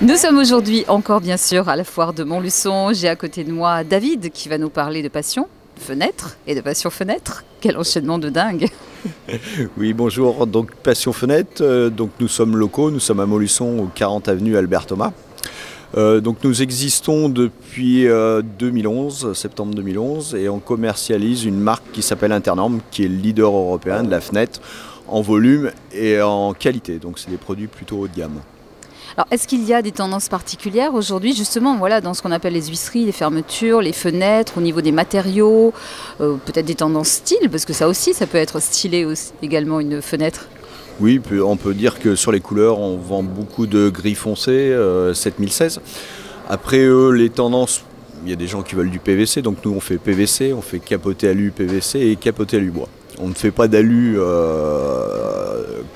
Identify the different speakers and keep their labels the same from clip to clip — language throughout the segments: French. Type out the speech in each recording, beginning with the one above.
Speaker 1: Nous sommes aujourd'hui encore bien sûr à la foire de Montluçon. J'ai à côté de moi David qui va nous parler de passion fenêtre et de passion fenêtre. Quel enchaînement de dingue!
Speaker 2: Oui, bonjour. Donc Passion Fenêtre, donc nous sommes locaux, nous sommes à Montluçon, au 40 avenue Albert Thomas. Donc nous existons depuis 2011, septembre 2011, et on commercialise une marque qui s'appelle Internorm, qui est le leader européen de la fenêtre en volume et en qualité. Donc c'est des produits plutôt haut de gamme.
Speaker 1: Alors, est-ce qu'il y a des tendances particulières aujourd'hui, justement, voilà, dans ce qu'on appelle les huisseries, les fermetures, les fenêtres, au niveau des matériaux, peut-être des tendances style, parce que ça aussi, ça peut être stylé aussi, également une fenêtre.
Speaker 2: Oui, on peut dire que sur les couleurs, on vend beaucoup de gris foncé 7016. Après les tendances, il y a des gens qui veulent du PVC, donc nous on fait PVC, on fait capoté alu PVC et capoté alu bois. On ne fait pas d'alu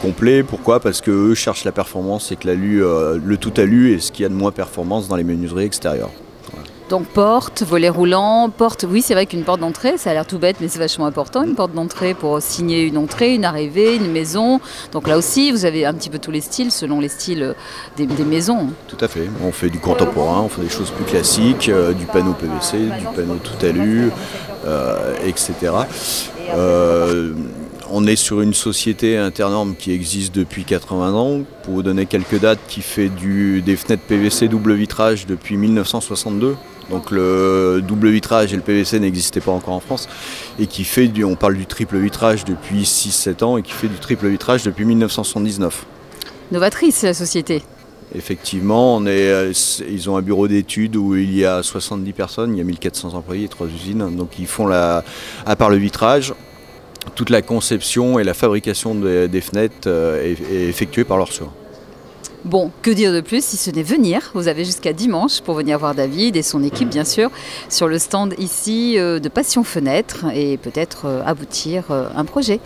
Speaker 2: complet, pourquoi? Parce qu'eux cherchent la performance et que l'alu, le tout alu est ce qu'il y a de moins performance dans les menuiseries extérieures. Voilà.
Speaker 1: Donc porte, volet roulant, porte, oui c'est vrai qu'une porte d'entrée, ça a l'air tout bête mais c'est vachement important, une porte d'entrée pour signer une entrée, une arrivée, une maison. Donc là aussi vous avez un petit peu tous les styles selon les styles des maisons.
Speaker 2: Tout à fait, on fait du contemporain, on fait des choses plus classiques, du panneau PVC, du panneau tout alu, etc. On est sur une société Internorm qui existe depuis 80 ans. Pour vous donner quelques dates, qui fait des fenêtres PVC double vitrage depuis 1962. Donc le double vitrage et le PVC n'existaient pas encore en France. Et qui fait on parle du triple vitrage depuis 6-7 ans et qui fait du triple vitrage depuis 1979.
Speaker 1: Novatrice la société.
Speaker 2: Effectivement, ils ont un bureau d'études où il y a 70 personnes, il y a 1400 employés et 3 usines. Donc ils font, à part le vitrage, toute la conception et la fabrication des fenêtres est effectuée par leurs soins.
Speaker 1: Bon, que dire de plus si ce n'est venir. Vous avez jusqu'à dimanche pour venir voir David et son équipe bien sûr sur le stand ici de Passion Fenêtre et peut-être aboutir un projet.